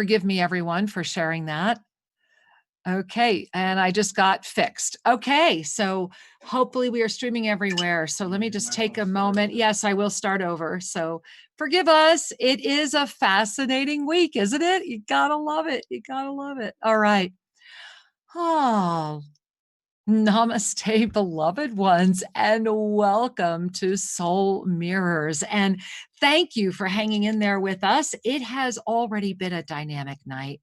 Forgive me, everyone, for sharing that. Okay, and I just got fixed. Okay, so hopefully we are streaming everywhere. So let me just take a moment. Yes, I will start over. So forgive us. It is a fascinating week, isn't it? You gotta love it. You gotta love it. All right. Oh, namaste, beloved ones, and welcome to Soul Mirrors. And thank you for hanging in there with us. It has already been a dynamic night.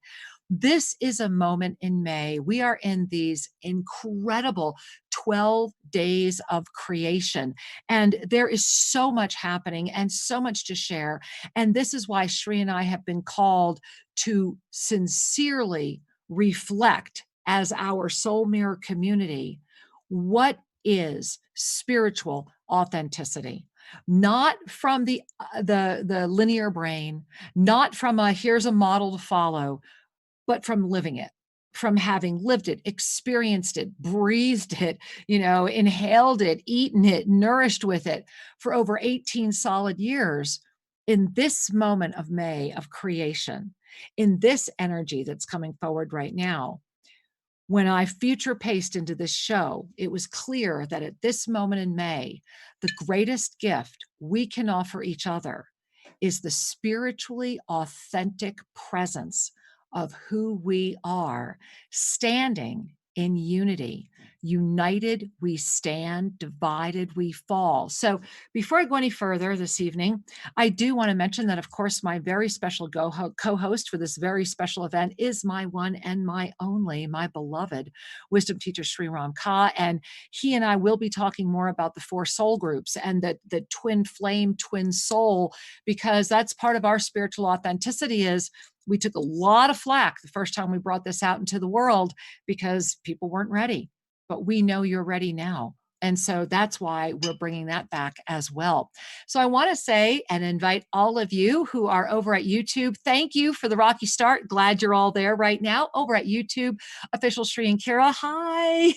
This is a moment in May. We are in these incredible 12 days of creation, and there is so much happening and so much to share. And this is why Shri and I have been called to sincerely reflect as our soul mirror community what is spiritual authenticity, not from the linear brain, not from a here's a model to follow, but from living it, from having lived it, experienced it, breathed it, inhaled it, eaten it, nourished with it for over 18 solid years. In this moment of May of creation, in this energy that's coming forward right now, when I future paced into this show, it was clear that at this moment in May, the greatest gift we can offer each other is the spiritually authentic presence of who we are, standing in unity. United we stand, divided we fall. So before I go any further this evening, I do want to mention that, of course, my very special co-host for this very special event is my one and my only, my beloved wisdom teacher, Sri Ram Ka. And he and I will be talking more about the 4 soul groups and the twin flame, twin soul, because that's part of our spiritual authenticity. Is we took a lot of flack the first time we brought this out into the world because people weren't ready, but we know you're ready now. And so that's why we're bringing that back as well. So I want to say and invite all of you who are over at YouTube, thank you for the rocky start. Glad you're all there right now over at YouTube, official Shri and Kira. Hi.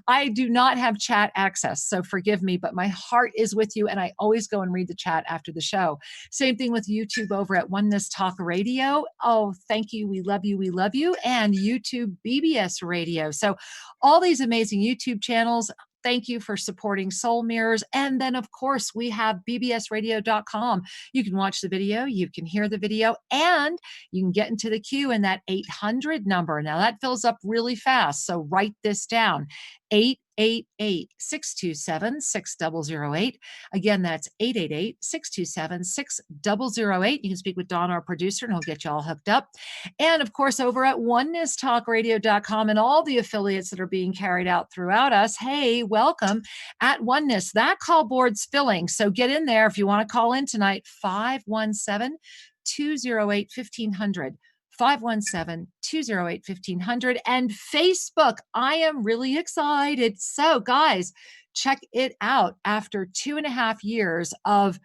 I do not have chat access, so forgive me, but my heart is with you. And I always go and read the chat after the show. Same thing with YouTube over at Oneness Talk Radio. Oh, thank you. We love you. We love you. And YouTube BBS Radio. So all these amazing YouTube channels. Thank you for supporting Soul Mirrors. And then, of course, we have bbsradio.com. You can watch the video, you can hear the video, and you can get into the queue in that 800 number. Now, that fills up really fast, so write this down. 888-627-6008. Again, that's 888-627-6008. You can speak with Don, our producer, and he'll get you all hooked up. And of course, over at onenesstalkradio.com and all the affiliates that are being carried out throughout us. Hey, welcome at Oneness. That call board's filling. So get in there if you want to call in tonight, 517-208-1500. 517-208-1500. And Facebook, I am really excited. So guys, check it out. After 2.5 years of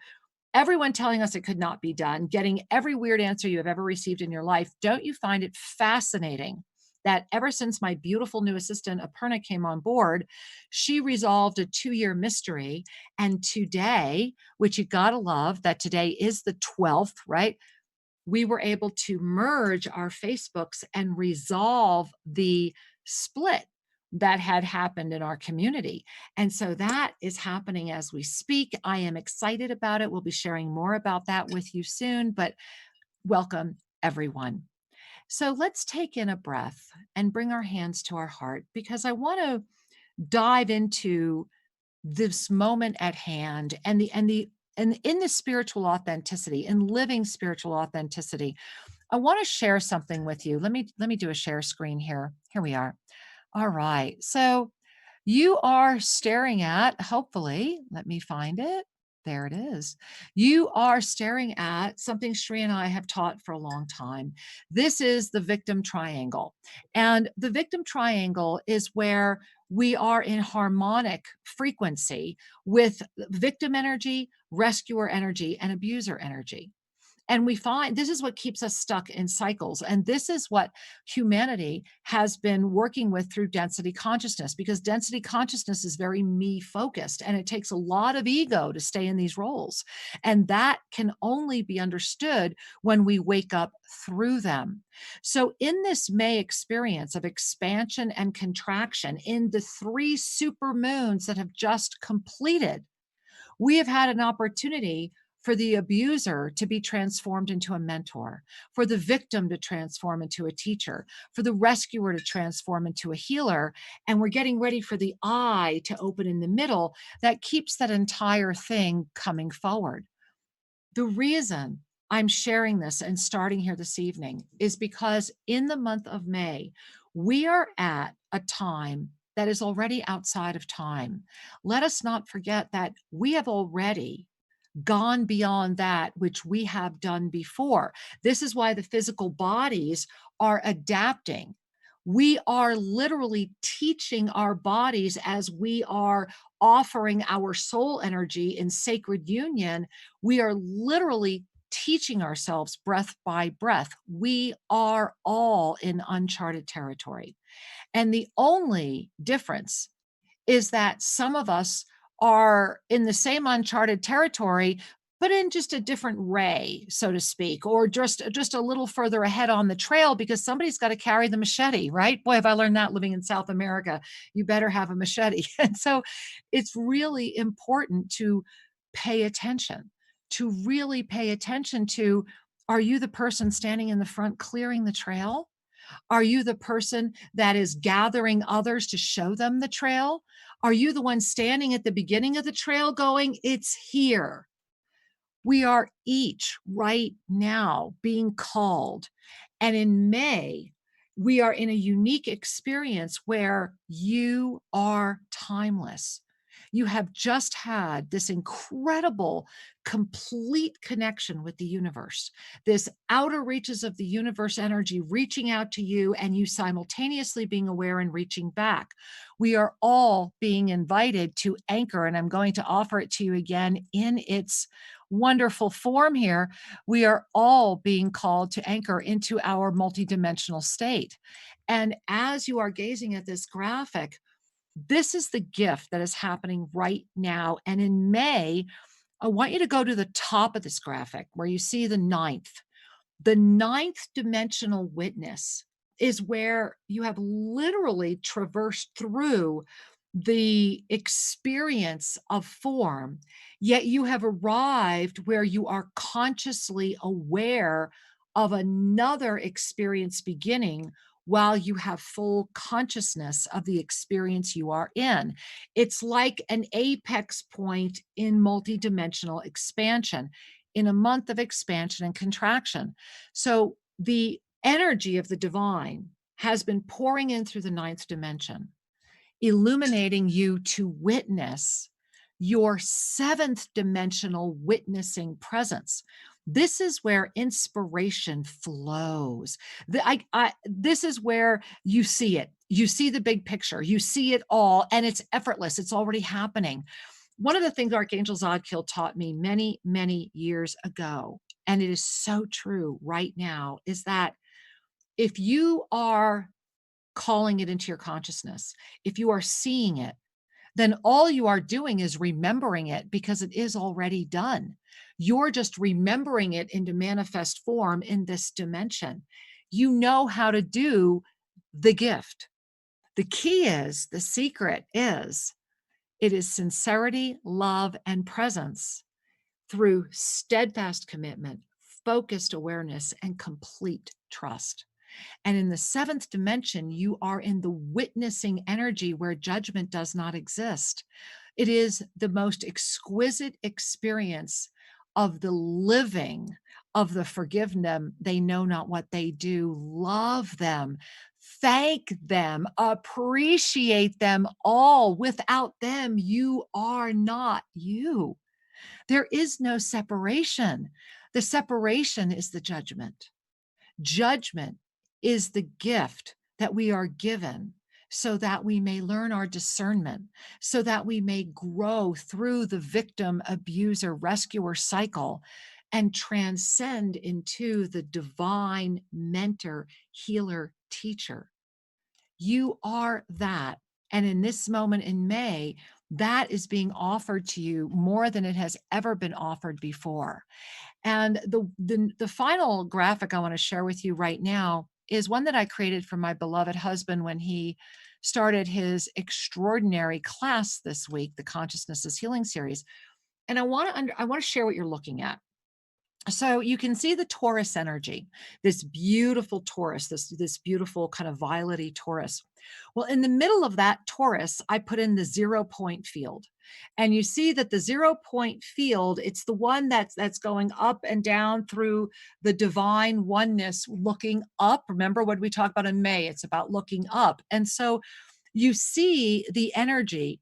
everyone telling us it could not be done, getting every weird answer you have ever received in your life, don't you find it fascinating that ever since my beautiful new assistant, Aparna, came on board, she resolved a 2-year mystery. And today, which you gotta love, that today is the 12th, right? We were able to merge our Facebooks and resolve the split that had happened in our community. And so that is happening as we speak. I am excited about it. We'll be sharing more about that with you soon, but welcome everyone. So let's take in a breath and bring our hands to our heart, because I want to dive into this moment at hand and in the spiritual authenticity, in living spiritual authenticity. I want to share something with you. Let me do a share screen here. Here we are. All right. So you are staring at, hopefully, let me find it. There it is. You are staring at something Shri and I have taught for a long time. This is the victim triangle. And the victim triangle is where we are in harmonic frequency with victim energy, rescuer energy, and abuser energy. And we find this is what keeps us stuck in cycles. And this is what humanity has been working with through density consciousness, because density consciousness is very me focused and it takes a lot of ego to stay in these roles. And that can only be understood when we wake up through them. So, in this May experience of expansion and contraction, in the 3 supermoons that have just completed, we have had an opportunity for the abuser to be transformed into a mentor, for the victim to transform into a teacher, for the rescuer to transform into a healer. And we're getting ready for the eye to open in the middle that keeps that entire thing coming forward. The reason I'm sharing this and starting here this evening is because in the month of May, we are at a time that is already outside of time. Let us not forget that we have already gone beyond that which we have done before. This is why the physical bodies are adapting. We are literally teaching our bodies as we are offering our soul energy in sacred union. We are literally teaching ourselves breath by breath. We are all in uncharted territory. And the only difference is that some of us are in the same uncharted territory, but in just a different ray, so to speak, or just a little further ahead on the trail because somebody's got to carry the machete, right? Boy, have I learned that living in South America. You better have a machete. And so it's really important to pay attention, to really pay attention to, are you the person standing in the front clearing the trail? Are you the person that is gathering others to show them the trail? Are you the one standing at the beginning of the trail going, it's here? We are each right now being called. And in May, we are in a unique experience where you are timeless. You have just had this incredible, complete connection with the universe, this outer reaches of the universe energy reaching out to you, and you simultaneously being aware and reaching back. We are all being invited to anchor, and I'm going to offer it to you again in its wonderful form here. We are all being called to anchor into our multidimensional state. And as you are gazing at this graphic, this is the gift that is happening right now. And in May, I want you to go to the top of this graphic where you see the ninth. The ninth dimensional witness is where you have literally traversed through the experience of form, yet you have arrived where you are consciously aware of another experience beginning while you have full consciousness of the experience you are in. It's like an apex point in multidimensional expansion, in a month of expansion and contraction. So the energy of the divine has been pouring in through the ninth dimension, illuminating you to witness your seventh dimensional witnessing presence. This is where inspiration flows. This is where you see it. You see the big picture. You see it all, and it's effortless. It's already happening. One of the things Archangel Zadkiel taught me many, many years ago, and it is so true right now, is that if you are calling it into your consciousness, if you are seeing it, then all you are doing is remembering it because it is already done. You're just remembering it into manifest form in this dimension. You know how to do the gift. The key is, the secret is, it is sincerity, love, and presence through steadfast commitment, focused awareness, and complete trust. And in the seventh dimension, you are in the witnessing energy where judgment does not exist. It is the most exquisite experience of the living, of the forgive them. They know not what they do. Love them, thank them, appreciate them all. Without them, you are not you. There is no separation. The separation is the judgment. Judgment is the gift that we are given so that we may learn our discernment, so that we may grow through the victim, abuser, rescuer cycle and transcend into the divine mentor, healer, teacher. You are that. And in this moment in May, that is being offered to you more than it has ever been offered before. And the final graphic I want to share with you right now is one that I created for my beloved husband when he started his extraordinary class this week, the Consciousness is Healing series. And I want to share what you're looking at. So you can see the Taurus energy, this beautiful Taurus, this beautiful kind of violety Taurus. Well, in the middle of that Taurus, I put in the 0 point field. And you see that the 0 point field, it's the one that's going up and down through the divine oneness, looking up. Remember what we talked about in May? It's about looking up. And so you see the energy.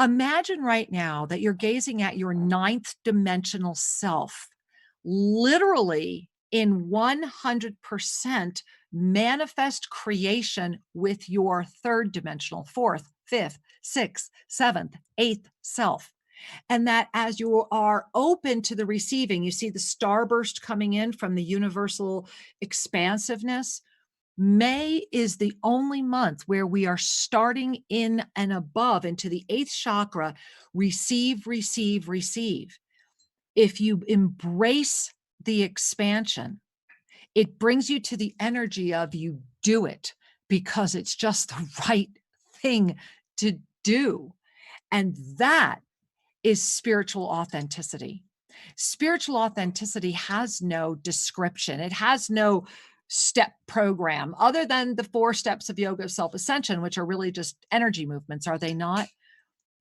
Imagine right now that you're gazing at your ninth dimensional self, literally in 100% manifest creation with your third dimensional, fourth, fifth, sixth, seventh, eighth self. And that as you are open to the receiving, you see the starburst coming in from the universal expansiveness. May is the only month where we are starting in and above into the eighth chakra, receive, receive, receive. If you embrace the expansion, it brings you to the energy of you do it because it's just the right thing to do. And that is spiritual authenticity. Spiritual authenticity has no description. It has no step program other than the 4 steps of Yoga of Self-Ascension, which are really just energy movements, are they not?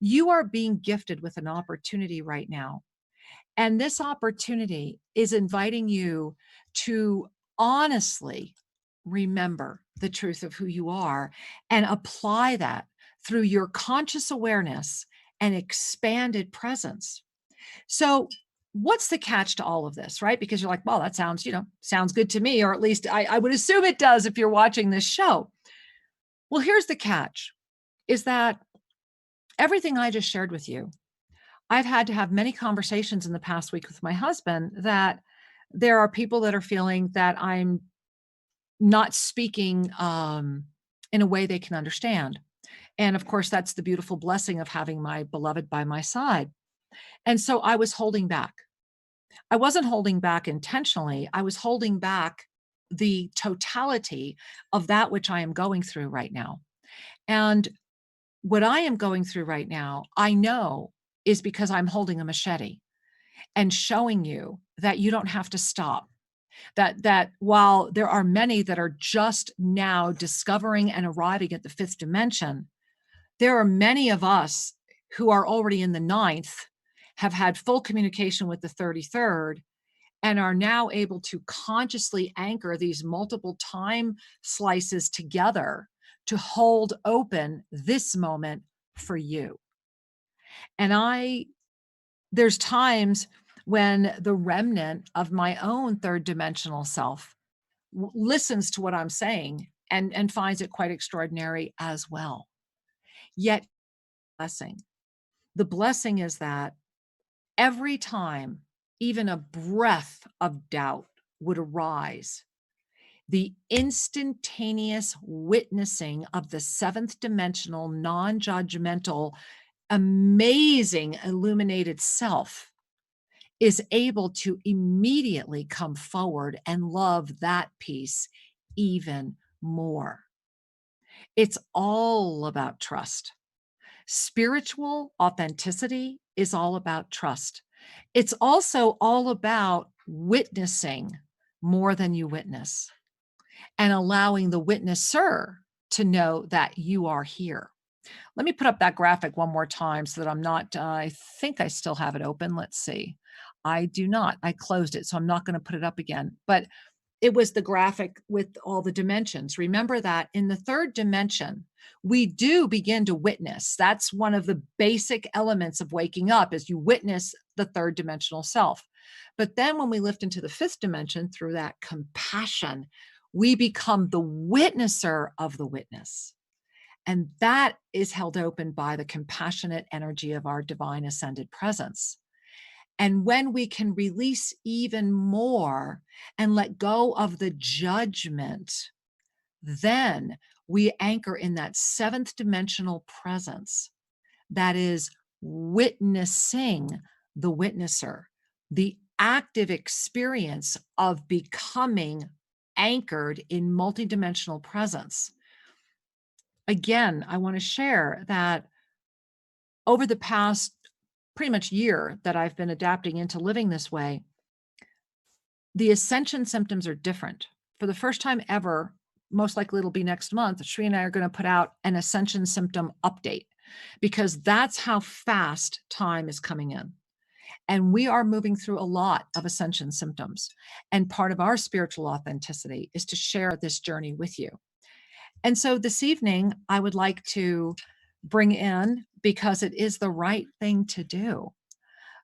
You are being gifted with an opportunity right now. And this opportunity is inviting you to honestly remember the truth of who you are and apply that through your conscious awareness and expanded presence. So, what's the catch to all of this, right? Because you're like, well, that sounds, sounds good to me, or at least I would assume it does if you're watching this show. Well, here's the catch is that everything I just shared with you, I've had to have many conversations in the past week with my husband that there are people that are feeling that I'm not speaking in a way they can understand. And of course, that's the beautiful blessing of having my beloved by my side. And so I was holding back. I wasn't holding back intentionally. I was holding back the totality of that which I am going through right now. And what I am going through right now, I know is because I'm holding a machete and showing you that you don't have to stop. That while there are many that are just now discovering and arriving at the 5th dimension, there are many of us who are already in the 9th, have had full communication with the 33rd, and are now able to consciously anchor these multiple time slices together to hold open this moment for you. And there's times when the remnant of my own third dimensional self listens to what I'm saying and finds it quite extraordinary as well. Yet, blessing. The blessing is that every time even a breath of doubt would arise, the instantaneous witnessing of the 7th dimensional, non-judgmental, amazing illuminated self is able to immediately come forward and love that piece even more. It's all about trust. Spiritual authenticity is all about trust. It's also all about witnessing more than you witness and allowing the witnesser to know that you are here. Let me put up that graphic one more time so that I'm not, I think I still have it open. Let's see. I do not. I closed it, so I'm not going to put it up again. But it was the graphic with all the dimensions. Remember that in the 3rd dimension, we do begin to witness. That's one of the basic elements of waking up is you witness the 3rd dimensional self. But then when we lift into the 5th dimension through that compassion, we become the witnesser of the witness. And that is held open by the compassionate energy of our divine ascended presence. And when we can release even more and let go of the judgment, then we anchor in that seventh dimensional presence that is witnessing the witnesser, the active experience of becoming anchored in multidimensional presence. Again, I want to share that over the past pretty much year that I've been adapting into living this way, the ascension symptoms are different. For the first time ever, most likely it'll be next month, Shri and I are going to put out an ascension symptom update because that's how fast time is coming in. And we are moving through a lot of ascension symptoms. And part of our spiritual authenticity is to share this journey with you. And so this evening, I would like to bring in, because it is the right thing to do,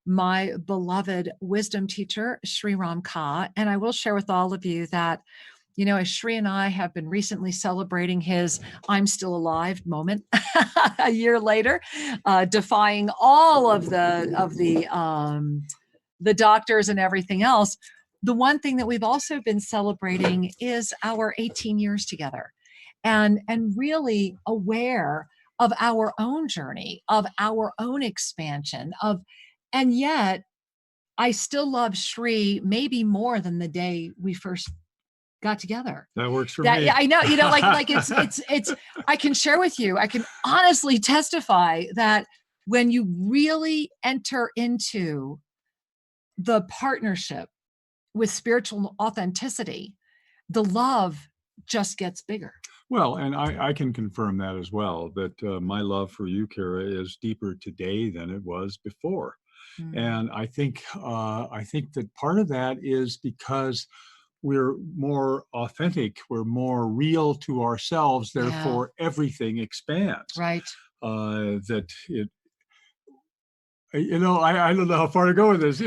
my beloved wisdom teacher, Sri Ram Ka. And I will share with all of you that, you know, as Sri and I have been recently celebrating his I'm still alive moment a year later, defying all of the doctors and everything else. The one thing that we've also been celebrating is our 18 years together, and really aware of our own journey, of our own expansion, and yet I still love Shri maybe more than the day we first got together. That works for That, me. yeah, I know, like it's, I can share with you, I can honestly testify that when you really enter into the partnership with spiritual authenticity, the love just gets bigger. Well, and I can confirm that as well, that my love for you, Kara, is deeper today than it was before. And I think that part of that is because we're more authentic, we're more real to ourselves, therefore everything expands. Right. That it, you know, I don't know how far to go with this.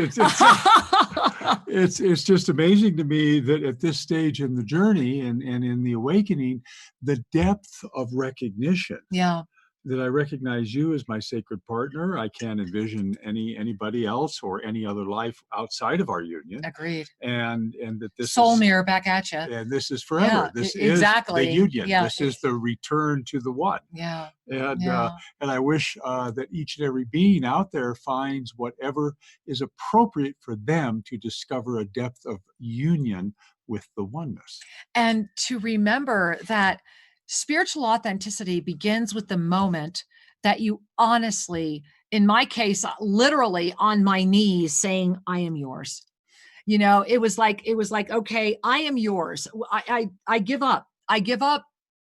It's just amazing to me that at this stage in the journey and in the awakening, the depth of recognition. Yeah. That I recognize you as my sacred partner. I can't envision anybody else or any other life outside of our union. Agreed. And that this soul is, mirror back at you. And this is forever. Yeah, this exactly. is the union. Yeah, this is the return to the one. Yeah. And Yeah. And I wish that each and every being out there finds whatever is appropriate for them to discover a depth of union with the oneness. And to remember that spiritual authenticity begins with the moment that you honestly, in my case, literally on my knees saying, I am yours. You know, it was like, okay, I am yours. I give up. I give up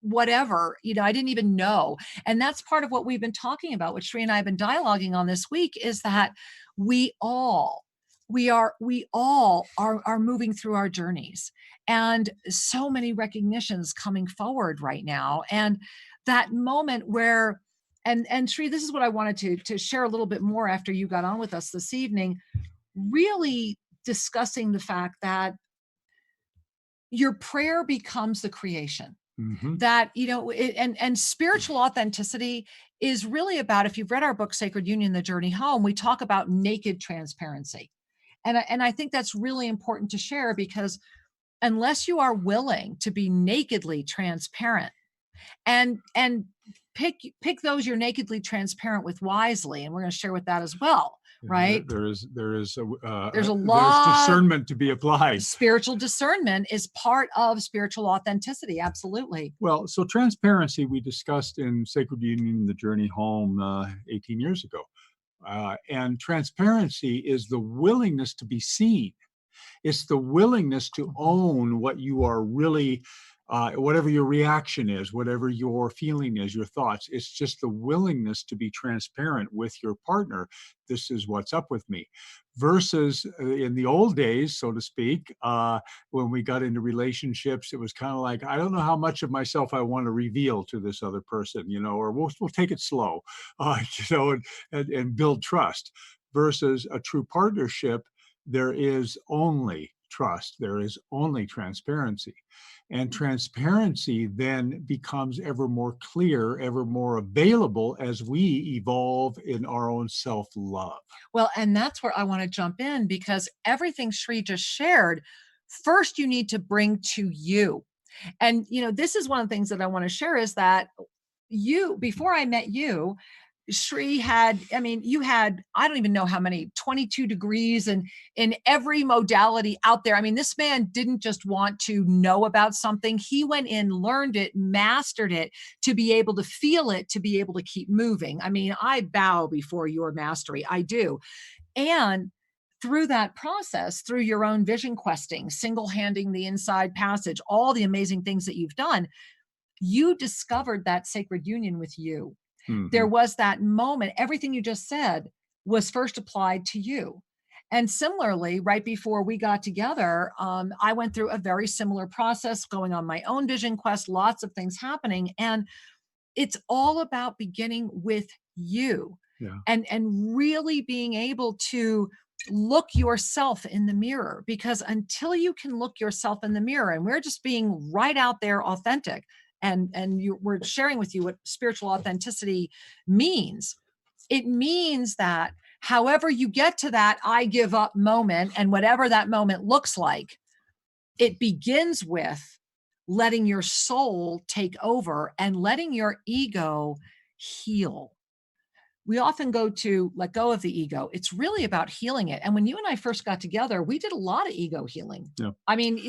whatever, you know, I didn't even know. And that's part of what we've been talking about, what Shri and I have been dialoguing on this week, is that we all are moving through our journeys, and so many recognitions coming forward right now. And that moment where, and Shri, this is what I wanted to share a little bit more after you got on with us this evening, really discussing the fact that your prayer becomes the creation. Mm-hmm. That, you know, and spiritual authenticity is really about, if you've read our book, Sacred Union, The Journey Home, we talk about naked transparency. And I think that's really important to share, because unless you are willing to be nakedly transparent and pick those you're nakedly transparent with wisely, and we're going to share with that as well, right? There's a lot. There's discernment to be applied. Spiritual discernment is part of spiritual authenticity. Absolutely. Well, so transparency we discussed in Sacred Union, The Journey Home 18 years ago. And transparency is the willingness to be seen. It's the willingness to own what you are really, whatever your reaction is, whatever your feeling is, your thoughts. It's just the willingness to be transparent with your partner. This is what's up with me. Versus in the old days, so to speak, when we got into relationships, it was kind of like, I don't know how much of myself I want to reveal to this other person, you know, or we'll take it slow, you know, and build trust. Versus a true partnership, there is only trust. There is only transparency. And transparency then becomes ever more clear, ever more available as we evolve in our own self-love. Well, and that's where I want to jump in, because everything Shri just shared, first you need to bring to you. And, this is one of the things that I want to share is that before I met you, Shri had, you had, I don't even know how many, 22 degrees and in every modality out there. This man didn't just want to know about something. He went in, learned it, mastered it to be able to feel it, to be able to keep moving. I bow before your mastery. I do. And through that process, through your own vision questing, single-handing the inside passage, all the amazing things that you've done, you discovered that sacred union with you. There was that moment, everything you just said was first applied to you. And similarly, right before we got together, I went through a very similar process, going on my own vision quest, lots of things happening. And it's all about beginning with you. Yeah. And really being able to look yourself in the mirror, because until you can look yourself in the mirror, and we're just being right out there authentic, we're sharing with you what spiritual authenticity means. It means that however you get to that I give up moment, and whatever that moment looks like, it begins with letting your soul take over and letting your ego heal. We often go to let go of the ego. It's really about healing it. And when you and I first got together, we did a lot of ego healing. Yeah.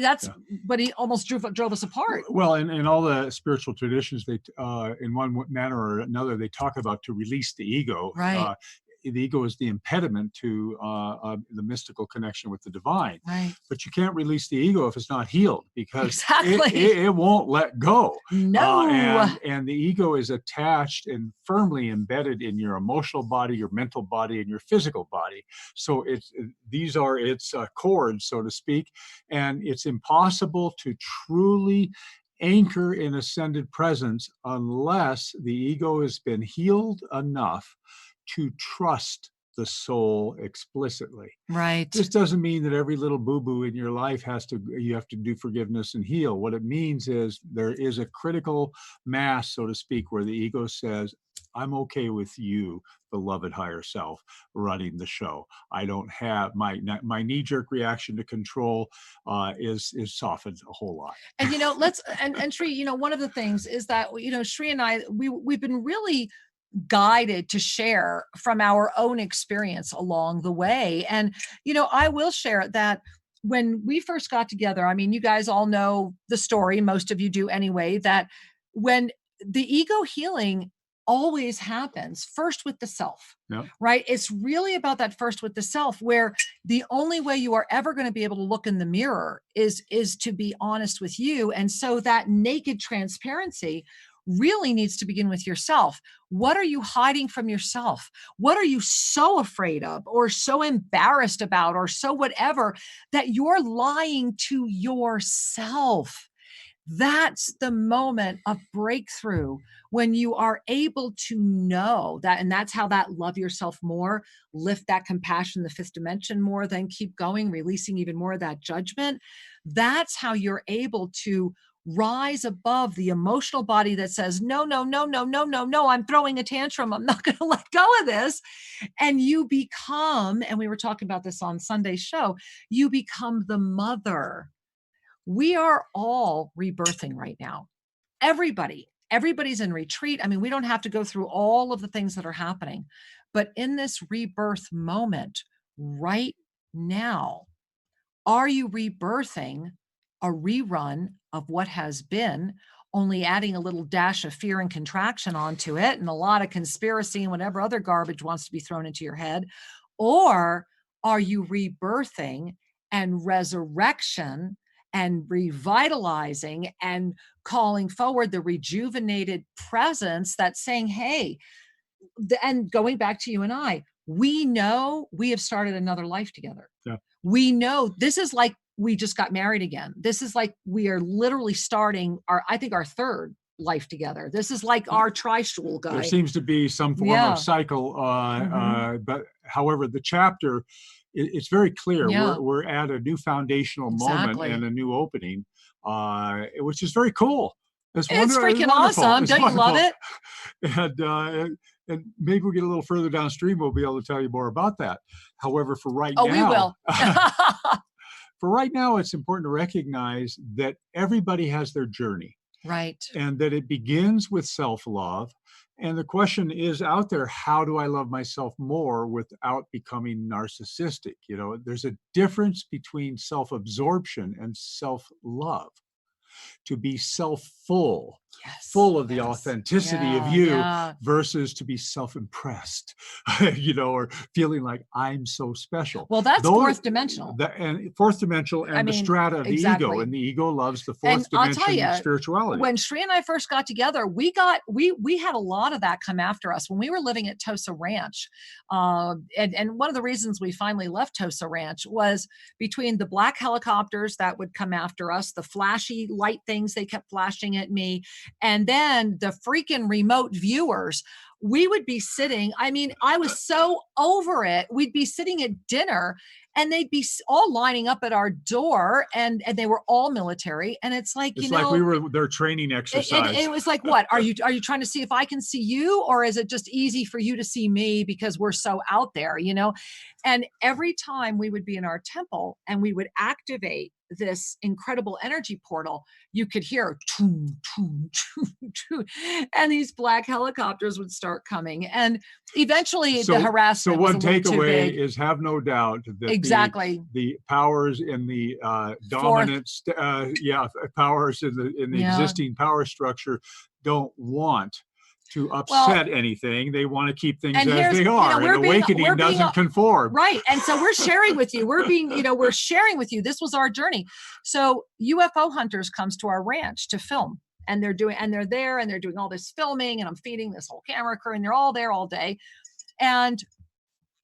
That's, Yeah. but he almost drove us apart. Well, in all the spiritual traditions, they, in one manner or another, they talk about to release the ego. Right. The ego is the impediment to the mystical connection with the divine. Right. But you can't release the ego if it's not healed, because Exactly. it won't let go. No. And the ego is attached and firmly embedded in your emotional body, your mental body, and your physical body. So these are its cords, so to speak, and it's impossible to truly anchor in ascended presence unless the ego has been healed enough to trust the soul explicitly. Right. This doesn't mean that every little boo-boo in your life you have to do forgiveness and heal. What it means is there is a critical mass, so to speak, where the ego says, I'm okay with you, beloved higher self, running the show. I don't have my knee-jerk reaction to control is softened a whole lot. And and Shri, one of the things is that Shri and I, we've been really guided to share from our own experience along the way. And I will share that when we first got together, you guys all know the story, most of you do anyway, that when the ego healing always happens first with the self. Yeah. Right? It's really about that first with the self, where the only way you are ever going to be able to look in the mirror is to be honest with you. And so that naked transparency really needs to begin with yourself. What are you hiding from yourself? What are you so afraid of, or so embarrassed about, or so whatever, that you're lying to yourself? That's the moment of breakthrough, when you are able to know that. And that's how that love yourself more, lift that compassion, the fifth dimension more, then keep going, releasing even more of that judgment. That's how you're able to rise above the emotional body that says, no, no, no, no, no, no, no, I'm throwing a tantrum, I'm not going to let go of this. And you become, and we were talking about this on Sunday's show, you become the mother. We are all rebirthing right now. Everybody's in retreat. We don't have to go through all of the things that are happening, but in this rebirth moment right now, are you rebirthing a rerun of what has been, only adding a little dash of fear and contraction onto it, and a lot of conspiracy and whatever other garbage wants to be thrown into your head? Or are you rebirthing and resurrection and revitalizing and calling forward the rejuvenated presence that's saying, hey, and going back to you and I, we know we have started another life together. Yeah. We know this is like we just got married again. This is like we are literally starting I think our third life together. This is like our tri-stool guy. There seems to be some form of cycle, but however, the chapter it's very clear Yeah, we're at a new foundational moment and exactly. a new opening, which is very cool. It's It's freaking wonderful. awesome. It's Don't you love wonderful. it? And maybe we get a little further downstream, we'll be able to tell you more about that. However, Oh, we will. for right now, it's important to recognize that everybody has their journey Right. and that it begins with self-love. And the question is out there, how do I love myself more without becoming narcissistic? You know, there's a difference between self-absorption and self-love. To be self-full, Yes. full of the Yes. authenticity of Yeah. you Yeah. versus to be self-impressed, or feeling like I'm so special. Well, that's Though fourth dimensional. and fourth dimensional I and the mean, strata of the ego, exactly. and the ego loves the And fourth I'll tell dimension you, spirituality. when Shri and I first got together, we had a lot of that come after us when we were living at Tosa Ranch. And one of the reasons we finally left Tosa Ranch was between the black helicopters that would come after us, the flashy light things they kept flashing at me, and then the freaking remote viewers. We would be sitting, I mean, I was so over it. We'd be sitting at dinner and they'd be all lining up at our door, and they were all military, and it's like, It's like we were their training exercise. it was like, what are you trying to see if I can see you, or is it just easy for you to see me because we're so out there, and every time we would be in our temple and we would activate this incredible energy portal, you could hear toom, toom, toom, toom, and these black helicopters would start coming, and eventually the So harassment was one a little too takeaway big. is have no doubt that Exactly. the powers in the Fourth. dominant, powers in the Yeah. existing power structure don't want to Well, upset anything. They want to keep things and as here's, they are, and we're awakening being doesn't conform. right. And so we're sharing with you. We're sharing with you. This was our journey. So UFO Hunters comes to our ranch to film. And they're there and they're doing all this filming, and I'm feeding this whole camera crew, and they're all there all day. And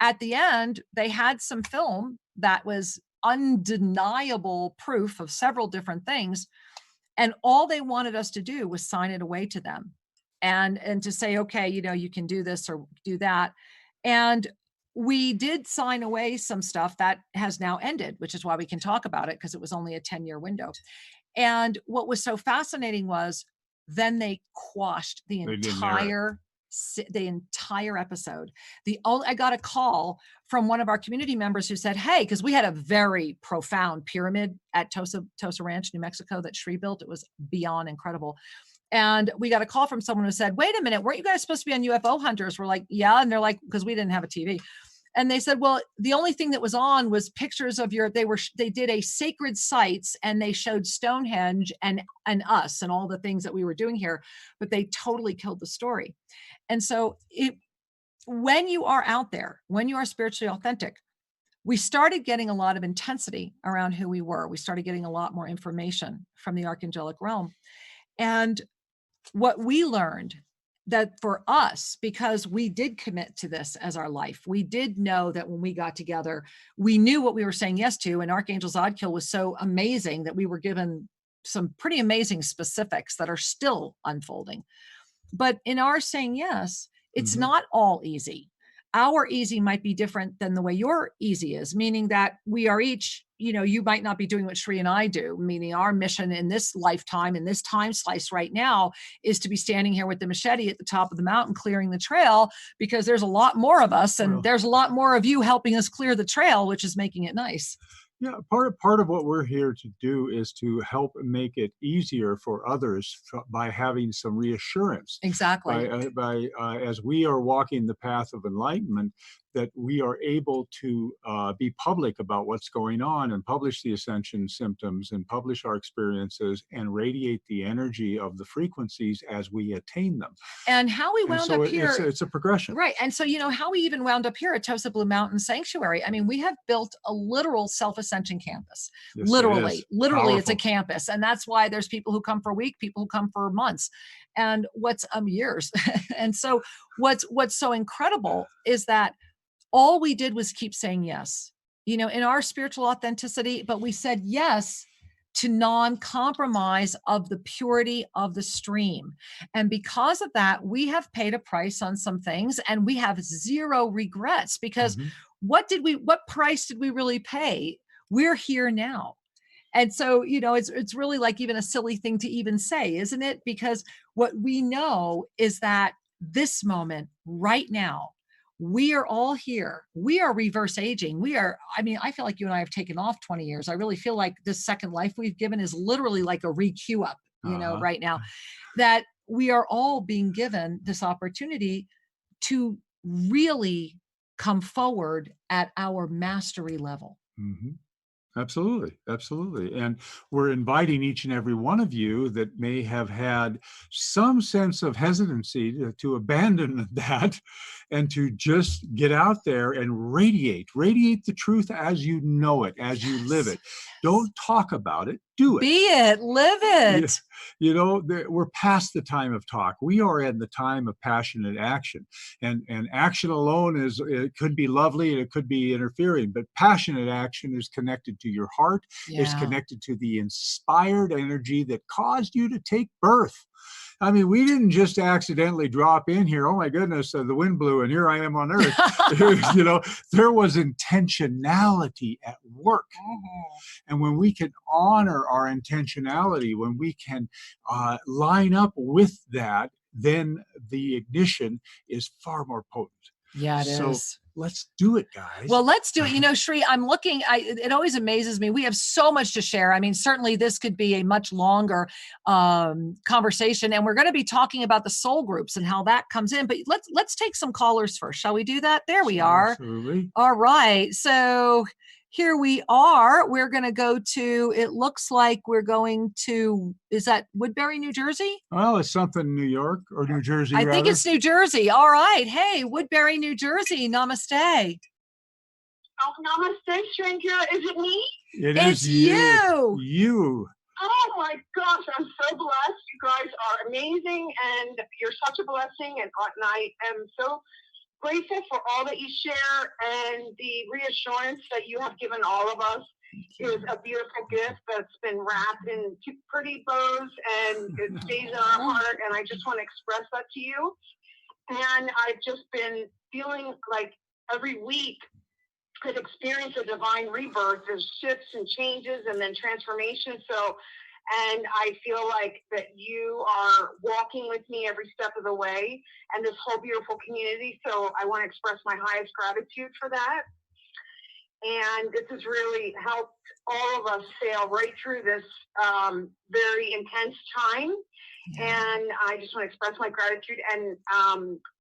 at the end, they had some film that was undeniable proof of several different things. And all they wanted us to do was sign it away to them, and to say, okay, you can do this or do that. And we did sign away some stuff that has now ended, which is why we can talk about it, because it was only a 10-year window. And what was so fascinating was then they quashed They didn't air it. the entire episode. I got a call from one of our community members who said, "Hey," because we had a very profound pyramid at Tosa Ranch, New Mexico, that Shri built. It was beyond incredible. And we got a call from someone who said, "Wait a minute, weren't you guys supposed to be on UFO Hunters?" We're like, "Yeah." And they're like, because we didn't have a TV. And they said, "Well, the only thing that was on was pictures of they did a sacred sites, and they showed Stonehenge and us and all the things that we were doing here, but they totally killed the story." And so when you are out there, when you are spiritually authentic, we started getting a lot of intensity around who we were. We started getting a lot more information from the archangelic realm. And what we learned, that for us, because we did commit to this as our life, we did know that when we got together, we knew what we were saying yes to. And Archangel Zadkiel was so amazing that we were given some pretty amazing specifics that are still unfolding. But in our saying yes, it's Mhm. not all easy. Our easy might be different than the way your easy is, meaning that we are each, you might not be doing what Shri and I do, meaning our mission in this lifetime, in this time slice right now, is to be standing here with the machete at the top of the mountain, clearing the trail, because there's a lot more of us, and Well, there's a lot more of you helping us clear the trail, which is making it nice. yeah, part of what we're here to do is to help make it easier for others by having some reassurance. Exactly. As we are walking the path of enlightenment, that we are able to be public about what's going on, and publish the ascension symptoms, and publish our experiences, and radiate the energy of the frequencies as we attain them. And how we And wound so up it's here. it's a progression. Right. And so, how we even wound up here at Tosa Blue Mountain Sanctuary. I mean, we have built a literal self-ascension campus. Yes, it is Literally, it's a powerful. campus. And that's why there's people who come for a week, people who come for months, and what's years. And so what's so incredible is that all we did was keep saying yes, in our spiritual authenticity, but we said yes to non-compromise of the purity of the stream. And because of that, we have paid a price on some things, and we have zero regrets, because Mhm. what price did we really pay? We're here now. And so, it's really like even a silly thing to even say, isn't it? Because what we know is that this moment right now, we are all here. We are reverse aging. I feel like you and I have taken off 20 years. I really feel like this second life we've given is literally like a re-queue up, Uh-huh. right now, that we are all being given this opportunity to really come forward at our mastery level. hmm Absolutely, absolutely. And we're inviting each and every one of you that may have had some sense of hesitancy to abandon that and to just get out there and radiate the truth as you know it, as you live Yes. it. Don't talk about it, do it. Be it, live Yeah, it. we're past the time of talk. We are in the time of passionate action, and action alone it could be lovely and it could be interfering, but passionate action is connected to your heart, is Yeah. connected to the inspired energy that caused you to take birth. I mean, we didn't just accidentally drop in here. Oh my goodness, the wind blew and here I am on Earth. There was intentionality at work. Mhm. And when we can honor our intentionality, when we can line up with that, then the ignition is far more potent. Yeah, it So is. let's do it, guys. Well, let's do it. Shri, I'm looking, it always amazes me. We have so much to share. I mean, certainly this could be a much longer conversation, and we're going to be talking about the soul groups and how that comes in, but let's take some callers first. Shall we do that? There we are. Absolutely. All right. So here we are. We're going to go to, it looks like we're going to, is that Woodbury, New Jersey? Well, it's something New York or New Jersey, I rather. think it's New Jersey. All right. Hey, Woodbury, New Jersey. Namaste. Oh, namaste, stranger. Is it me? It's you. You. Oh my gosh, I'm so blessed. You guys are amazing, and you're such a blessing. And I am so grateful for all that you share and the reassurance that you have given all of us. Is a beautiful gift that's been wrapped in pretty bows, and it stays in our heart. And I just want to express that to you. And I've just been feeling like every week could experience a divine rebirth. There's shifts and changes and then transformation. So, and I feel like that you are walking with me every step of the way and this whole beautiful community. So I want to express my highest gratitude for that. And this has really helped all of us sail right through this very intense time. And I just want to express my gratitude. And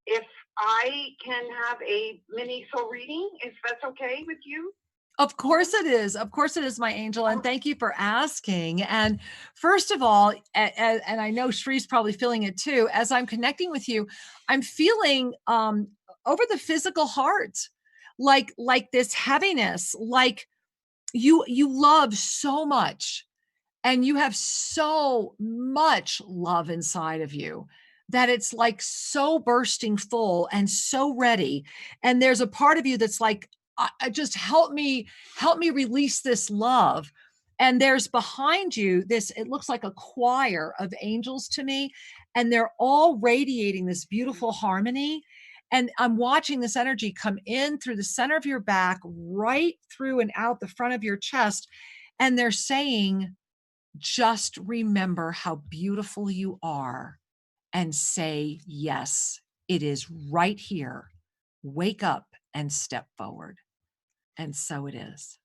if I can have a mini soul reading, if that's okay with you. Of course it is. Of course it is, my angel. And thank you for asking. And first of all, and I know Shree's probably feeling it too, as I'm connecting with you, I'm feeling over the physical heart, like this heaviness, like you love so much. And you have so much love inside of you that it's like so bursting full and so ready. And there's a part of you that's like, just help me release this love. And there's behind you this, it looks like a choir of angels to me. And they're all radiating this beautiful harmony. And I'm watching this energy come in through the center of your back, right through and out the front of your chest. And they're saying, just remember how beautiful you are and say, yes, it is right here. Wake up and step forward. And so it is.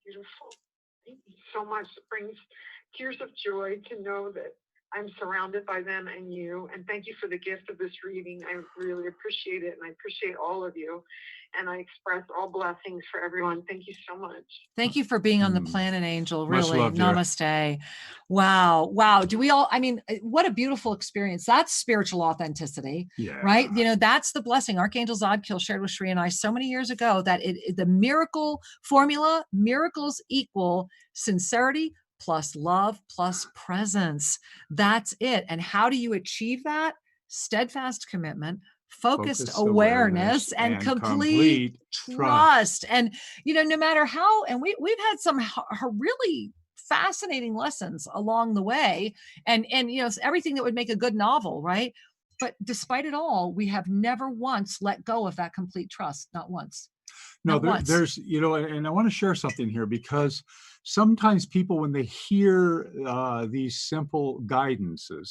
Beautiful. Thank you so much. It brings tears of joy to know that I'm surrounded by them and you. And thank you for the gift of this reading. I really appreciate it. And I appreciate all of you. And I express all blessings for everyone. Thank you so much. Thank you for being on the planet, Angel. Much Really. love, dear. Namaste. Wow. Wow. Do we all, I mean, what a beautiful experience. That's spiritual authenticity, right? That's the blessing. Archangel Zadkiel shared with Shri and I so many years ago that the miracle formula, miracles equal sincerity plus love plus presence. That's it. And how do you achieve that? Steadfast commitment, focused awareness, and complete trust. And, no matter how, and we've had some really fascinating lessons along the way, and everything that would make a good novel, right? But despite it all, we have never once let go of that complete trust. Not once. No, Not once. there's, and I want to share something here, because sometimes people, when they hear these simple guidances,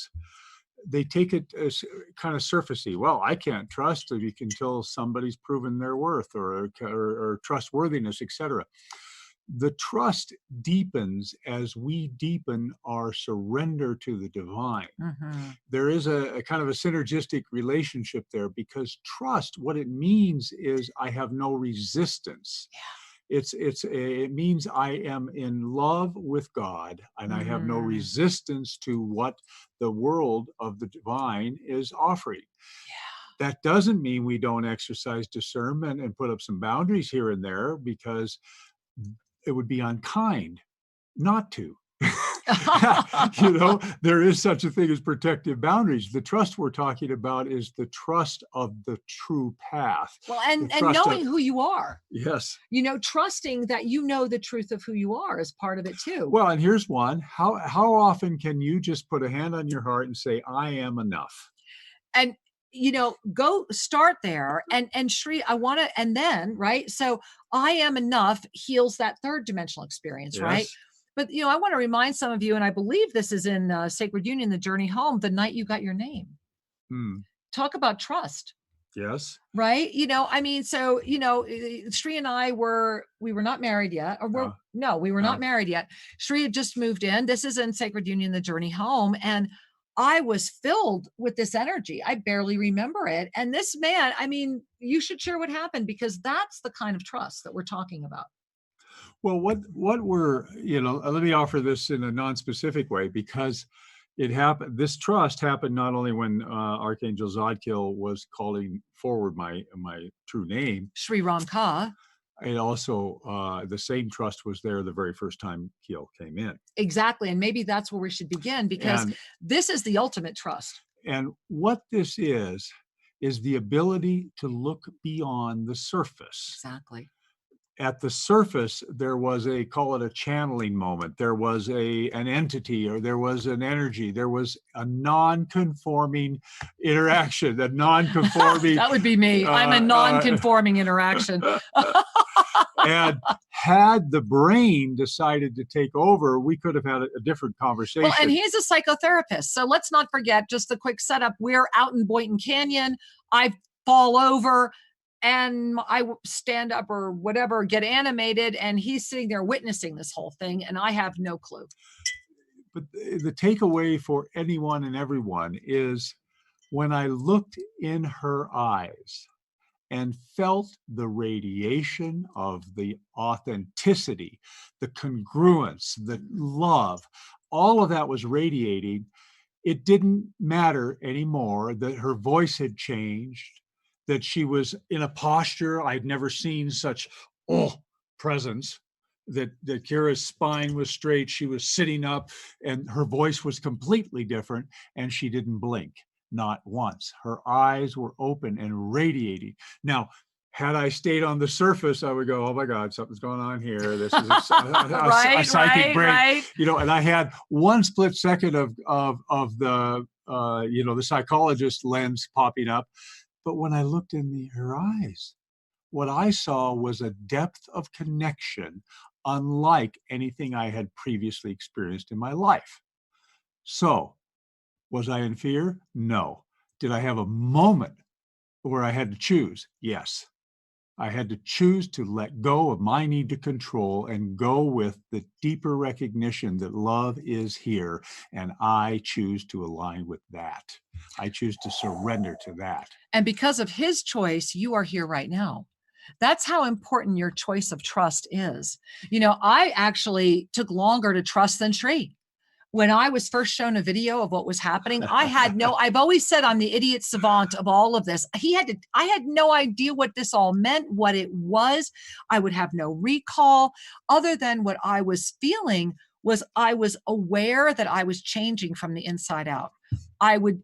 they take it as kind of surfacey. Well, I can't trust until somebody's proven their worth or trustworthiness, etc. The trust deepens as we deepen our surrender to the divine. Mm-hmm. There is a kind of a synergistic relationship there, because trust, what it means is I have no resistance. Yeah. It means I am in love with God, and I have no resistance to what the world of the divine is offering. Yeah. That doesn't mean we don't exercise discernment and put up some boundaries here and there, because it would be unkind not to. There is such a thing as protective boundaries. The trust we're talking about is the trust of the true path. Well, and knowing who you are. Yes. Trusting that you know the truth of who you are is part of it too. Well, and here's one. How often can you just put a hand on your heart and say, I am enough? And go start there. And Shri, I want to, and then, right? So I am enough heals that third dimensional experience, Yes. right? But, I want to remind some of you, and I believe this is in Sacred Union, The Journey Home, the night you got your name. Talk about trust. Yes. Right? So, Shri and I we were not married yet. Or we were not married yet. Shri had just moved in. This is in Sacred Union, The Journey Home. And I was filled with this energy. I barely remember it. And this man, you should share what happened, because that's the kind of trust that we're talking about. Well, what we're, let me offer this in a non-specific way, because it happened. This trust happened not only when Archangel Zadkiel was calling forward my true name, Sri Ram Ka. It also, the same trust was there the very first time Keel came in. Exactly. And maybe that's where we should begin, because this is the ultimate trust. And what this is the ability to look beyond the surface. Exactly. At the surface, there was call it a channeling moment. There was an entity, or there was an energy. There was a non-conforming interaction, a non-conforming. That would be me. I'm a non-conforming interaction. And had the brain decided to take over, we could have had a different conversation. Well, and he's a psychotherapist. So let's not forget, just the quick setup. We're out in Boynton Canyon. I fall over and I stand up or whatever, get animated, and he's sitting there witnessing this whole thing, and I have no clue. But the takeaway for anyone and everyone is, when I looked in her eyes and felt the radiation of the authenticity, the congruence, the love, all of that was radiating. It didn't matter anymore that her voice had changed, that she was in a posture I'd never seen such presence, that Kira's spine was straight, she was sitting up, and her voice was completely different, and she didn't blink, not once. Her eyes were open and radiating. Now, had I stayed on the surface, I would go, oh my God, something's going on here. This is a psychic break. Right. And I had one split second of the the psychologist lens popping up. But when I looked in her eyes, what I saw was a depth of connection unlike anything I had previously experienced in my life. So, was I in fear? No. Did I have a moment where I had to choose? Yes. I had to choose to let go of my need to control and go with the deeper recognition that love is here, and I choose to align with that. I choose to surrender to that. And because of his choice, you are here right now. That's how important your choice of trust is. I actually took longer to trust than Shri. When I was first shown a video of what was happening, I've always said I'm the idiot savant of all of this. I had no idea what this all meant, what it was. I would have no recall other than what I was feeling was I was aware that I was changing from the inside out. I would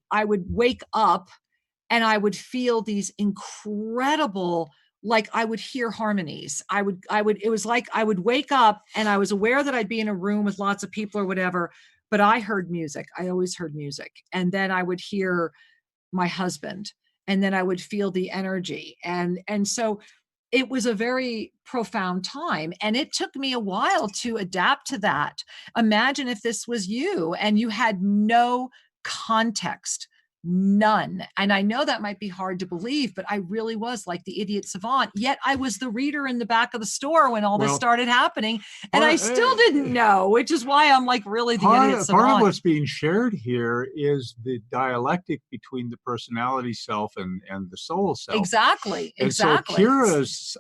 wake up and I would feel these incredible, like I would hear harmonies. It was like I would wake up and I was aware that I'd be in a room with lots of people or whatever, but I heard music. I always heard music. And then I would hear my husband, and then I would feel the energy. And so it was a very profound time, and it took me a while to adapt to that. Imagine if this was you and you had no context, none. And I know that might be hard to believe, but I really was like the idiot savant. Yet I was the reader in the back of the store when all this Well, started happening, and I part, still didn't know, which is why I'm like really the idiot part of savant. what's being shared here is the dialectic between the personality self and the soul self. Exactly. And so Exactly. Kira's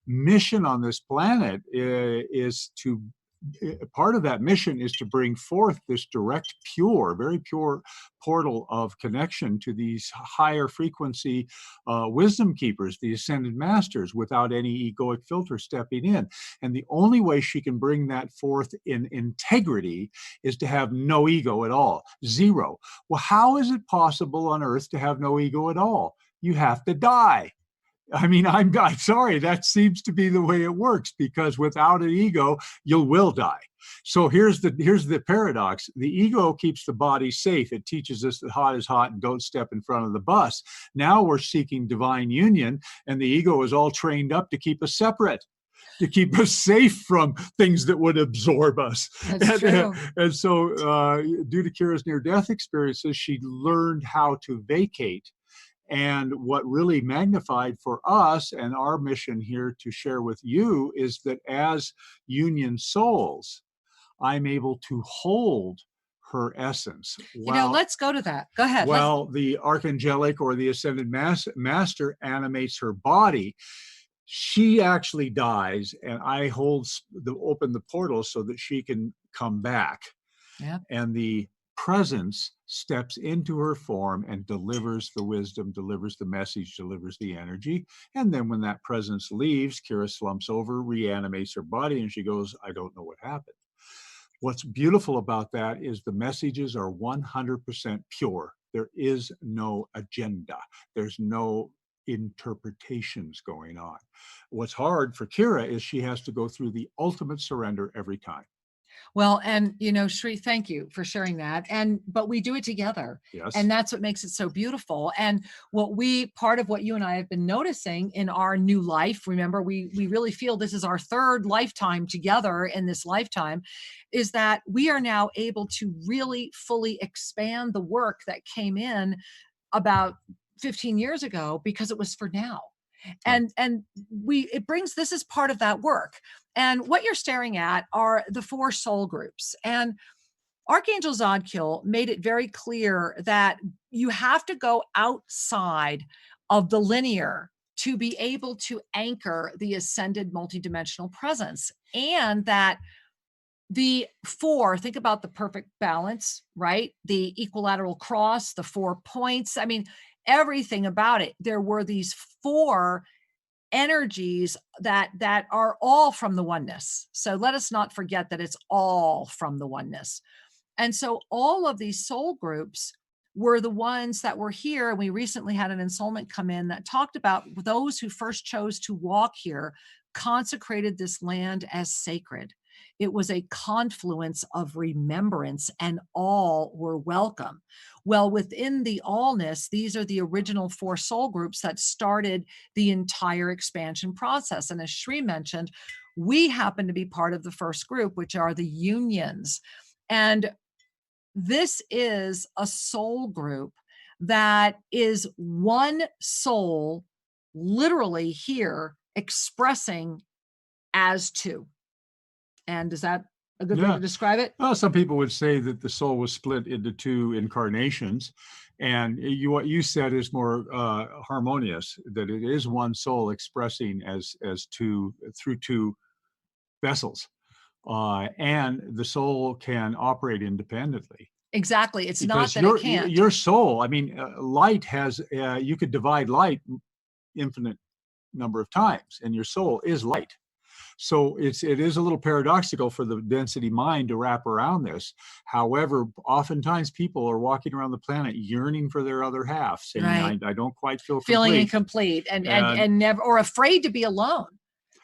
mission on this planet is to, part of that mission is to bring forth this direct, pure, very pure portal of connection to these higher frequency wisdom keepers, the ascended masters, without any egoic filter stepping in. And the only way she can bring that forth in integrity is to have no ego at all, zero. Well, how is it possible on Earth to have no ego at all? You have to die. I mean, I'm sorry, that seems to be the way it works, because without an ego, you will die. So here's the paradox. The ego keeps the body safe. It teaches us that hot is hot and don't step in front of the bus. Now we're seeking divine union, and the ego is all trained up to keep us separate, to keep us safe from things that would absorb us. That's true. And so due to Kira's near-death experiences, she learned how to vacate. And what really magnified for us, and our mission here to share with you, is that as union souls, I'm able to hold her essence. Let's go to that. Go ahead. While the archangelic or the ascended master animates her body, she actually dies, and I open the portal so that she can come back. Yeah. And the presence steps into her form and delivers the wisdom, delivers the message, delivers the energy. And then when that presence leaves, Kira slumps over, reanimates her body, and she goes, I don't know what happened. What's beautiful about that is the messages are 100% pure. There is no agenda. There's no interpretations going on. What's hard for Kira is she has to go through the ultimate surrender every time. Well, and Shri, thank you for sharing that. But we do it together. Yes. And that's what makes it so beautiful. And part of what you and I have been noticing in our new life, remember, we really feel this is our third lifetime together in this lifetime, is that we are now able to really fully expand the work that came in about 15 years ago, because it was for now. And this is part of that work. And what you're staring at are the 4 soul groups. And Archangel Zadkiel made it very clear that you have to go outside of the linear to be able to anchor the ascended multidimensional presence. And that the 4, think about the perfect balance, right? The equilateral cross, the 4 points. I mean, everything about it. There were these 4 energies that are all from the oneness. So let us not forget that it's all from the oneness. And so all of these soul groups were the ones that were here. And we recently had an ensoulment come in that talked about those who first chose to walk here, consecrated this land as sacred. It was a confluence of remembrance, and all were welcome. Well, within the allness, these are the original 4 soul groups that started the entire expansion process. And as Shri mentioned, we happen to be part of the first group, which are the unions. And this is a soul group that is one soul literally here expressing as 2. And is that a good way to describe it? Well, some people would say that the soul was split into 2 incarnations. And what you said is more harmonious, that it is one soul expressing as 2 through 2 vessels. And the soul can operate independently. Exactly. It's Because not that it can't. Your soul, I mean, light has, you could divide light infinite number of times, and your soul is light. So it is a little paradoxical for the density mind to wrap around this. However, oftentimes people are walking around the planet yearning for their other half, saying, Right. I don't quite feel feeling complete. incomplete and never, or afraid to be alone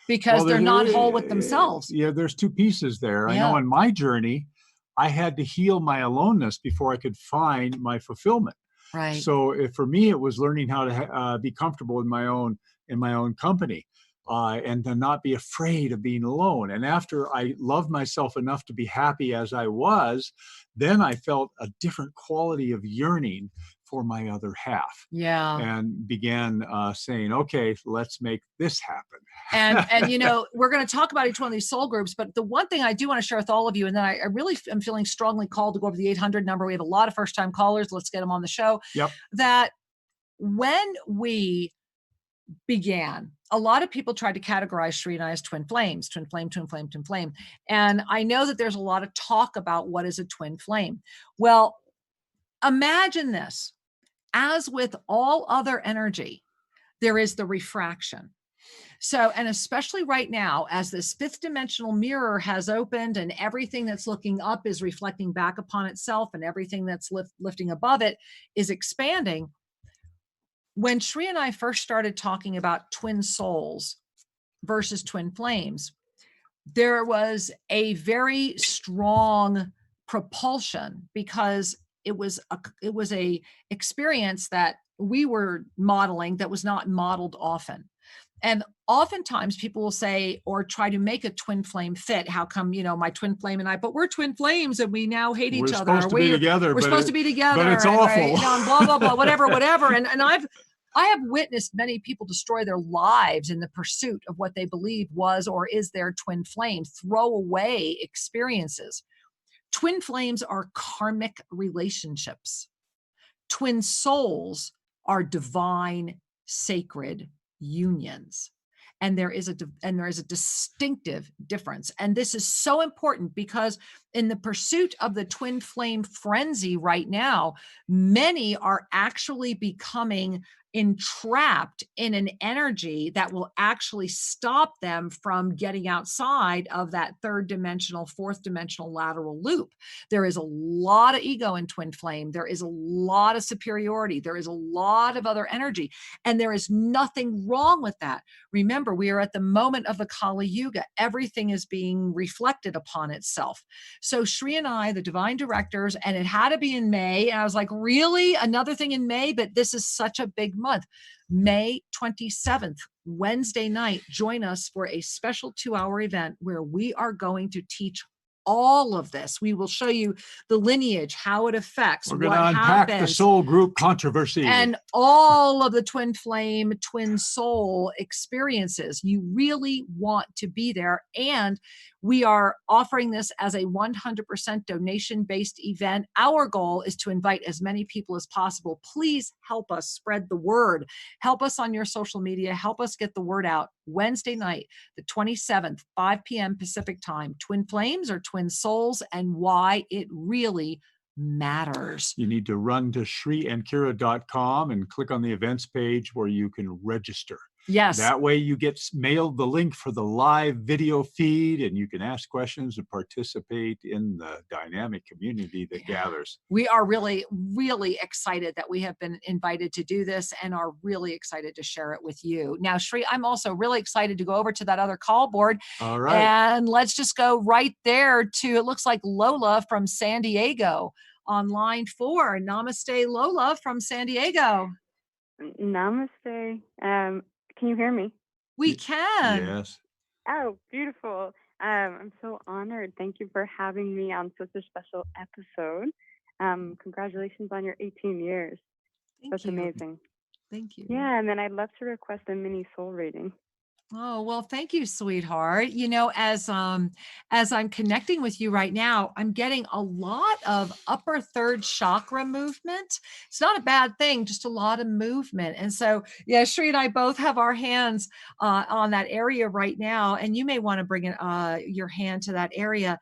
because they're not whole with themselves. Yeah, there's 2 pieces there. Yeah. I know in my journey, I had to heal my aloneness before I could find my fulfillment. Right. So for me, it was learning how to be comfortable in my own company. And to not be afraid of being alone. And after I loved myself enough to be happy as I was, then I felt a different quality of yearning for my other half, Yeah. and began saying, okay, let's make this happen. And you know, we're going to talk about each one of these soul groups, but the one thing I do want to share with all of you, and then I really am feeling strongly called to go over the 800 number. We have a lot of first-time callers. Let's get them on the show. Yep. That when we began, a lot of people tried to categorize Sri and I as twin flames, twin flame, twin flame, twin flame. And I know that there's a lot of talk about what is a twin flame. Well, imagine this. As with all other energy, there is the refraction. So, and especially right now, as this fifth dimensional mirror has opened and everything that's looking up is reflecting back upon itself and everything that's lifting above it is expanding. When Sri and I first started talking about twin souls versus twin flames, there was a very strong propulsion because it was a experience that we were modeling that was not modeled often. And oftentimes people will say or try to make a twin flame fit. How come, you know, my twin flame and I, but we're twin flames and we now hate We're each other. supposed to be together, We're supposed to be together. but it's and, awful. right, you know, and blah, blah, blah, whatever, whatever. And I have witnessed many people destroy their lives in the pursuit of what they believe was or is their twin flame, throw away experiences. Twin flames are karmic relationships. Twin souls are divine, sacred unions. And there is a distinctive difference. And this is so important because in the pursuit of the twin flame frenzy right now, many are actually becoming entrapped in an energy that will actually stop them from getting outside of that third dimensional, fourth dimensional lateral loop. There is a lot of ego in twin flame. There is a lot of superiority. There is a lot of other energy, and there is nothing wrong with that. Remember, we are at the moment of the Kali Yuga. Everything is being reflected upon itself. So Sri and I, the divine directors, and it had to be in May. And I was like, really? Another thing in May? But this is such a big month. May 27th, Wednesday night, join us for a special 2-hour event where we are going to teach all of this. We will show you the lineage, how it affects, We're going what to unpack happens, the soul group controversy and all of the twin flame, twin soul experiences. You really want to be there. And we are offering this as a 100% donation-based event. Our goal is to invite as many people as possible. Please help us spread the word. Help us on your social media. Help us get the word out. Wednesday night, the 27th, 5 p.m. Pacific time. Twin flames or twin souls, and why it really matters. You need to run to shriandkira.com and click on the events page where you can register. Yes. That way you get mailed the link for the live video feed, and you can ask questions and participate in the dynamic community that gathers. We are really, really excited that we have been invited to do this and are really excited to share it with you. Now, Shri, I'm also really excited to go over to that other call board. All right. And let's just go right there to, it looks like Lola from San Diego on line 4. Namaste, Lola from San Diego. Namaste. Can you hear me? We can. Yes. Oh, beautiful. I'm so honored. Thank you for having me on such a special episode. Congratulations on your 18 years. That's amazing. Thank you. Yeah, and then I'd love to request a mini soul reading. Oh, well, thank you, sweetheart. You know, as I'm connecting with you right now, I'm getting a lot of upper third chakra movement. It's not a bad thing, just a lot of movement. And so, yeah, Shri and I both have our hands on that area right now, and you may want to bring your hand to that area.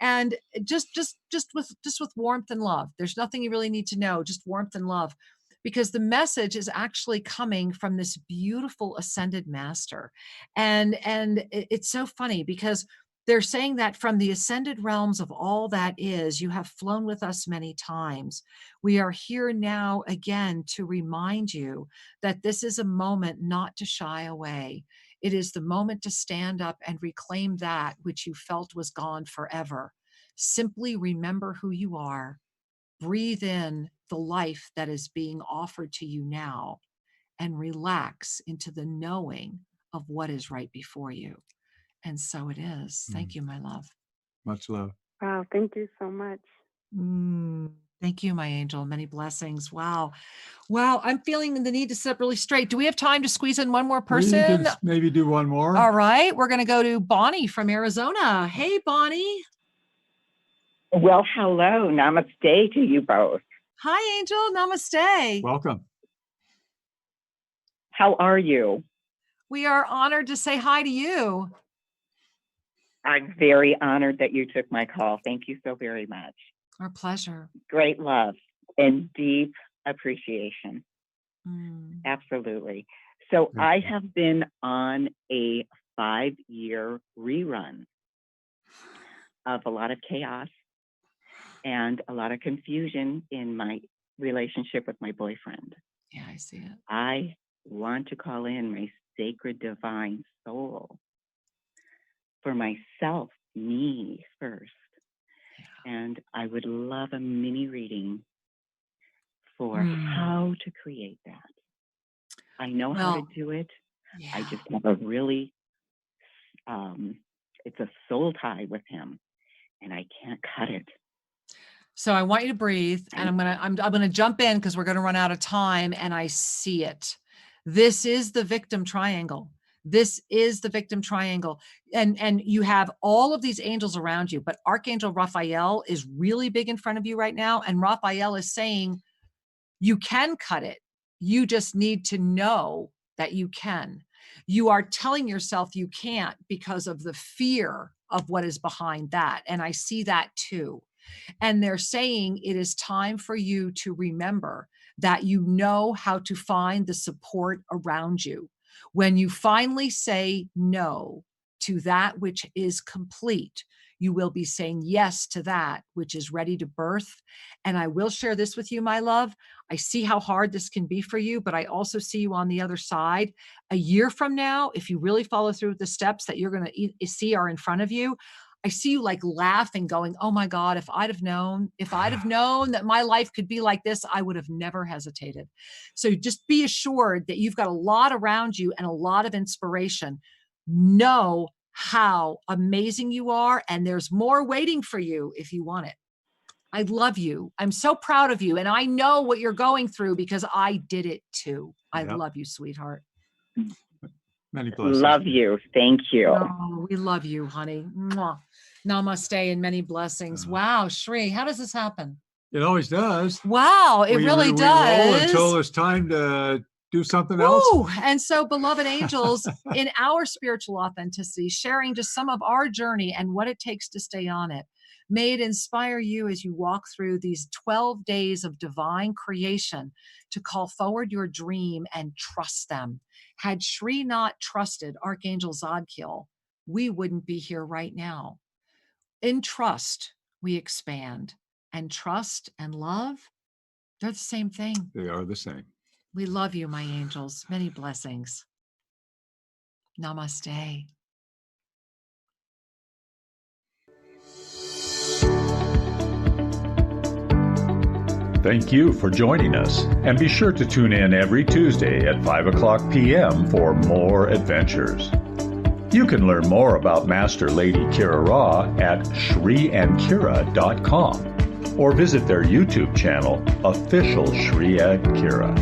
And just with warmth and love. There's nothing you really need to know, just warmth and love, because the message is actually coming from this beautiful ascended master. And it's so funny because they're saying that from the ascended realms of all that is, you have flown with us many times. We are here now again to remind you that this is a moment not to shy away. It is the moment to stand up and reclaim that which you felt was gone forever. Simply remember who you are. breathe in the life that is being offered to you now and relax into the knowing of what is right before you. And so it is. Thank you, my love. Much love. Wow, thank you so much. Thank you, my angel. Many blessings. Wow. Wow. I'm feeling the need to sit up really straight. Do we have time to squeeze in one more We person? can maybe do one more. All right. We're going to go to Bonnie from Arizona. Hey, Bonnie. Well, hello. Namaste to you both. Hi, Angel. Namaste. Welcome. How are you? We are honored to say hi to you. I'm very honored that you took my call. Thank you so very much. Our pleasure. Great love and deep appreciation. Mm. Absolutely. So Thank I you. have been on a 5-year rerun of a lot of chaos and a lot of confusion in my relationship with my boyfriend. Yeah, I see it. I want to call in my sacred divine soul for myself, me first. And I would love a mini reading for how to create that. I know how to do it. Yeah. I just have a really, it's a soul tie with him, and I can't cut it. So I want you to breathe, and I'm gonna jump in because we're gonna run out of time, and I see it. This is the victim triangle. This is the victim triangle. And you have all of these angels around you, but Archangel Raphael is really big in front of you right now. And Raphael is saying, you can cut it. You just need to know that you can. You are telling yourself you can't because of the fear of what is behind that. And I see that too. And they're saying it is time for you to remember that you know how to find the support around you. When you finally say no to that which is complete, you will be saying yes to that which is ready to birth. And I will share this with you, my love. I see how hard this can be for you, but I also see you on the other side. A year from now, if you really follow through with the steps that you're going to see are in front of you, I see you like laughing, going, oh my God, if I'd have known that my life could be like this, I would have never hesitated. So just be assured that you've got a lot around you and a lot of inspiration. Know how amazing you are, and there's more waiting for you if you want it. I love you. I'm so proud of you. And I know what you're going through because I did it too. I love you, sweetheart. Many blessings. Love you. Thank you. Oh, we love you, honey. Mwah. Namaste and many blessings. Wow, Shri, how does this happen? It always does. Wow, it really does. We roll until it's time to do something else. And so, beloved angels, in our spiritual authenticity, sharing just some of our journey and what it takes to stay on it, may it inspire you as you walk through these 12 days of divine creation to call forward your dream and trust them. Had Shri not trusted Archangel Zadkiel, we wouldn't be here right now. In trust, we expand. And trust and love, they're the same thing. They are the same. We love you, my angels. Many blessings. Namaste. Thank you for joining us, and be sure to tune in every Tuesday at 5:00 p.m. for more adventures. You can learn more about Master Lady Kira Ra at shriandkira.com or visit their YouTube channel, Official Shri and Kira.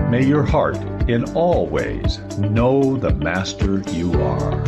May your heart in all ways know the Master you are.